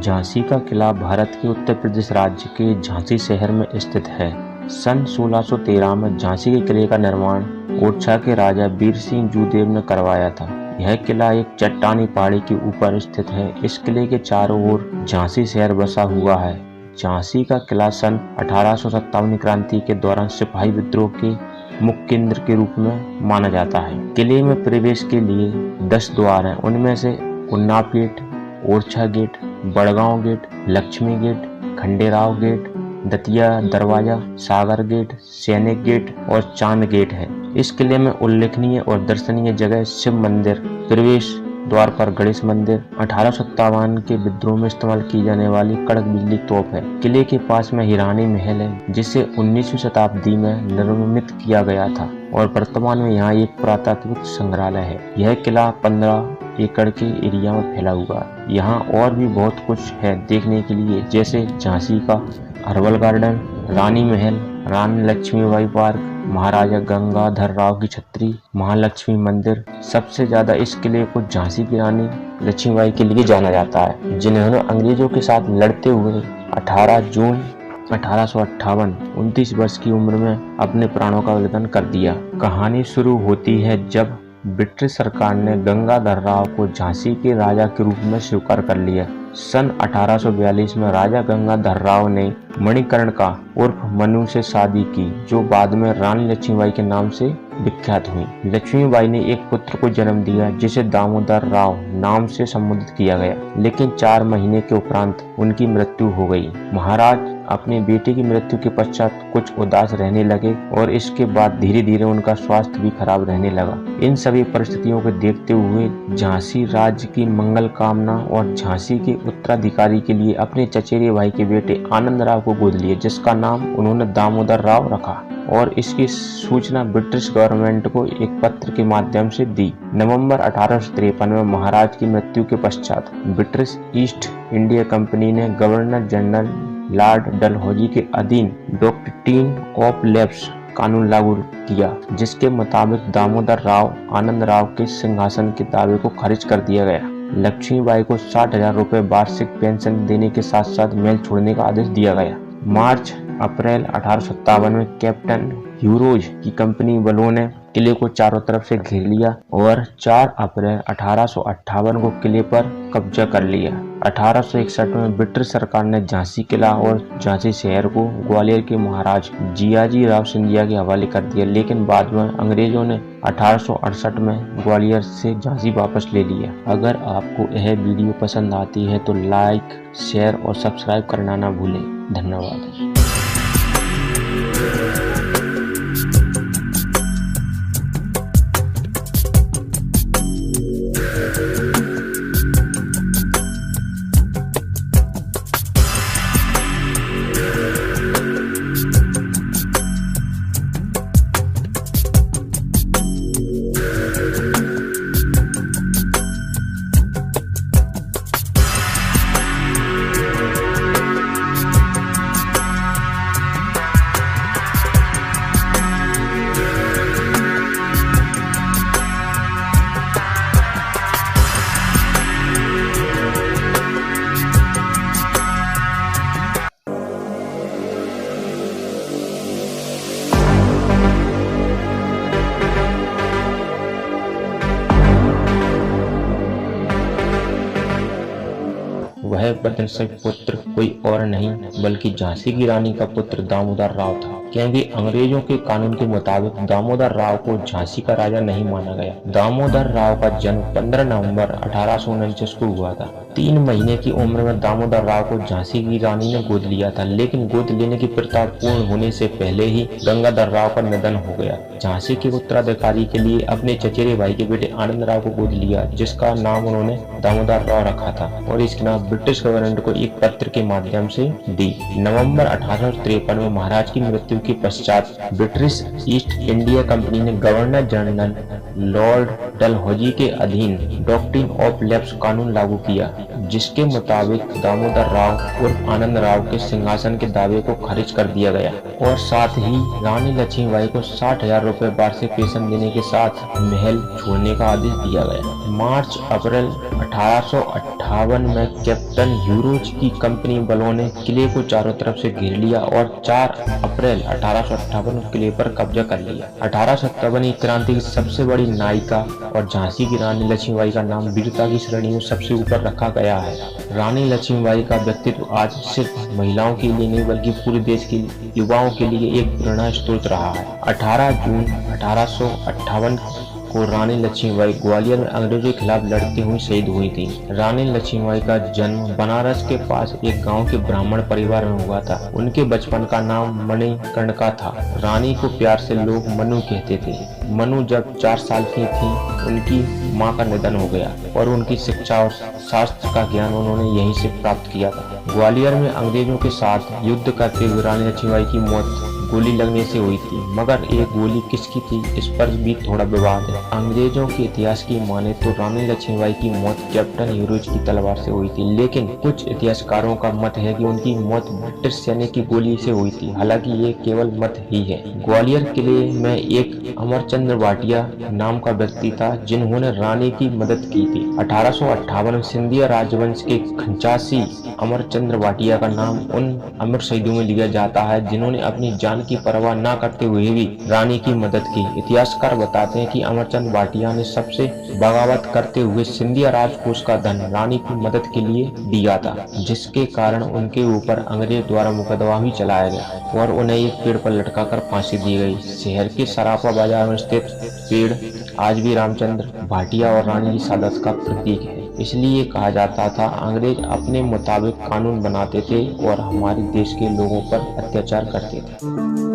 झांसी का किला भारत के उत्तर प्रदेश राज्य के झांसी शहर में स्थित है। सन 1613 में झांसी के किले का निर्माण ओरछा के राजा वीर सिंह जूदेव ने करवाया था। यह किला एक चट्टानी पहाड़ी के ऊपर स्थित है। इस किले के चारों ओर झांसी शहर बसा हुआ है। झांसी का किला सन 1857 क्रांति के दौरान सिपाही विद्रोह के मुख्य केंद्र के रूप में माना जाता है। किले में प्रवेश के लिए 10 द्वार हैं। उनमें से Unnao gate, Orchha gate, Badgaon gate, Lakshmi gate, Khanderao gate, Datia दरवाजा, सागर गेट, सैनिक गेट और चांद गेट है। इस किले में उल्लेखनीय और दर्शनीय जगह शिव मंदिर, प्रवेश द्वार पर गणेश मंदिर, 1857 के विद्रोह में इस्तेमाल की जाने वाली कड़क बिजली तोप है। किले के पास में हिरानी महल है, जिसे 19वीं शताब्दी में निर्मित किया गया था और वर्तमान में यहाँ एक पुरातात्विक संग्रहालय है। यह किला 15 एकड़ के एरिया में फैला हुआ है। यहाँ और भी बहुत कुछ है देखने के लिए, जैसे झांसी का हर्बल गार्डन, रानी महल, रानी लक्ष्मीबाई पार्क, महाराजा गंगाधर राव की छतरी, महालक्ष्मी मंदिर। सबसे ज्यादा इस किले को झांसी की रानी लक्ष्मीबाई के लिए जाना जाता है, जिन्होंने अंग्रेजों के साथ लड़ते हुए 18 जून 1858 29 वर्ष की उम्र में अपने प्राणों का बलिदान कर दिया। कहानी शुरू होती है जब ब्रिटिश सरकार ने गंगाधर राव को झांसी के राजा के रूप में स्वीकार कर लिया। सन 1842 में राजा गंगाधर राव ने मणिकर्णिका उर्फ मनु से शादी की, जो बाद में रानी लक्ष्मीबाई के नाम से विख्यात हुई। लक्ष्मीबाई ने एक पुत्र को जन्म दिया, जिसे दामोदर राव नाम से संबोधित किया गया, लेकिन 4 महीने के उपरांत उनकी मृत्यु हो गई। महाराज अपने बेटे की मृत्यु के पश्चात कुछ उदास रहने लगे और इसके बाद धीरे धीरे उनका स्वास्थ्य भी खराब रहने लगा। इन सभी परिस्थितियों को देखते हुए झांसी राज्य की मंगल कामना और झांसी के उत्तराधिकारी के लिए अपने चचेरे भाई के बेटे आनंद राव को गोद लिया, जिसका नाम उन्होंने दामोदर राव रखा और इसकी सूचना ब्रिटिश गवर्नमेंट को एक पत्र के माध्यम से दी। नवंबर 1853 में महाराज की मृत्यु के पश्चात ब्रिटिश ईस्ट इंडिया कंपनी ने गवर्नर जनरल लॉर्ड डलहौजी के अधीन डॉक्ट्रिन ऑफ लैप्स कानून लागू किया, जिसके मुताबिक दामोदर राव आनंद राव के सिंहासन के दावे को खारिज कर दिया गया। लक्ष्मीबाई को 60,000 रुपए वार्षिक पेंशन देने के साथ साथ महल छोड़ने का आदेश दिया गया। मार्च अप्रैल 1857 में कैप्टन ह्यूरोज की कंपनी बलों ने किले को चारों तरफ से घेर लिया और 4 अप्रैल 1858 को किले पर कब्जा कर लिया। 1861 में ब्रिटिश सरकार ने झांसी किला और झांसी शहर को ग्वालियर के महाराज जियाजी राव सिंधिया के हवाले कर दिया, लेकिन बाद में अंग्रेजों ने 1868 में ग्वालियर से झांसी वापस ले लिया। अगर आपको यह वीडियो पसंद आती है तो लाइक, शेयर और सब्सक्राइब करना ना भूलें। धन्यवाद। वह बदनसीब पुत्र कोई और नहीं बल्कि झांसी की रानी का पुत्र दामोदर राव था, क्योंकि अंग्रेजों के कानून के मुताबिक दामोदर राव को झांसी का राजा नहीं माना गया। दामोदर राव का जन्म 15 नवंबर 1849 को हुआ था। 3 महीने की उम्र में दामोदर राव को झांसी की रानी ने गोद लिया था, लेकिन गोद लेने की प्रथा पूर्ण होने से पहले ही गंगाधर राव का निधन हो गया। झांसी के उत्तराधिकारी के लिए अपने चचेरे भाई के बेटे आनंद राव को गोद लिया, जिसका नाम उन्होंने दामोदर राव रखा था और इसके नाम ब्रिटिश गवर्नमेंट को एक पत्र के माध्यम से दी। नवंबर 1853 में महाराज की मृत्यु के पश्चात ब्रिटिश ईस्ट इंडिया कंपनी ने गवर्नर जनरल लॉर्ड डलहौजी के अधीन डॉक्ट्रिन ऑफ लैप्स कानून लागू किया, जिसके मुताबिक दामोदर राव और आनंद राव के सिंहासन के दावे को खारिज कर दिया गया और साथ ही रानी लक्ष्मीबाई को 60,000 रुपए वार्षिक पेंशन देने के साथ महल छोड़ने का आदेश दिया गया। मार्च अप्रैल 1858 1858 में कैप्टन ह्यूरोज की कंपनी बलों ने किले को चारों तरफ से घेर लिया और 4 अप्रैल 1858 किले पर कब्जा कर लिया। 1857 क्रांति की सबसे बड़ी नायिका और झांसी की रानी लक्ष्मीबाई का नाम वीरता की श्रेणी में सबसे ऊपर रखा गया है। रानी लक्ष्मीबाई का व्यक्तित्व आज सिर्फ महिलाओं के लिए नहीं बल्कि पूरे देश के युवाओं के लिए एक प्रेरणा स्रोत रहा है। 18 जून 1858 को रानी लक्ष्मीबाई ग्वालियर में अंग्रेजों के खिलाफ लड़ते हुए शहीद हुई थी। रानी लक्ष्मीबाई का जन्म बनारस के पास एक गांव के ब्राह्मण परिवार में हुआ था। उनके बचपन का नाम मणिकर्णिका था। रानी को प्यार से लोग मनु कहते थे। मनु जब 4 साल की थी उनकी मां का निधन हो गया और उनकी शिक्षा और शास्त्र का ज्ञान उन्होंने यहीं से प्राप्त किया था। ग्वालियर में अंग्रेजों के साथ युद्ध करते हुए रानी लक्ष्मीबाई की मौत गोली लगने से हुई थी, मगर ये गोली किसकी थी इस पर भी थोड़ा विवाद है। अंग्रेजों के इतिहास की माने तो रानी लक्ष्मीबाई की मौत कैप्टन ह्यूरोज की तलवार से हुई थी, लेकिन कुछ इतिहासकारों का मत है कि उनकी मौत ब्रिटिश सैनिक की गोली से हुई थी। हालांकि ये केवल मत ही है। ग्वालियर किले में एक अमरचंद्र भाटिया नाम का व्यक्ति था जिन्होंने रानी की मदद की थी। 1858 में सिंधिया राजवंश के खंचासी अमरचंद्र भाटिया का नाम उन अमर शहीदों में लिया जाता है जिन्होंने अपनी जान की परवाह न करते हुए भी रानी की मदद की। इतिहासकार बताते हैं कि अमरचंद भाटिया ने सबसे बगावत करते हुए सिंधिया राजकोष का धन रानी की मदद के लिए दिया था, जिसके कारण उनके ऊपर अंग्रेज द्वारा मुकदमा भी चलाया गया और उन्हें एक पेड़ पर लटकाकर फांसी दी गई। शहर के सराफा बाजार में स्थित पेड़ आज भी रामचंद्र भाटिया और रानी की सादत का प्रतीक है। इसलिए कहा जाता था अंग्रेज अपने मुताबिक कानून बनाते थे और हमारे देश के लोगों पर अत्याचार करते थे।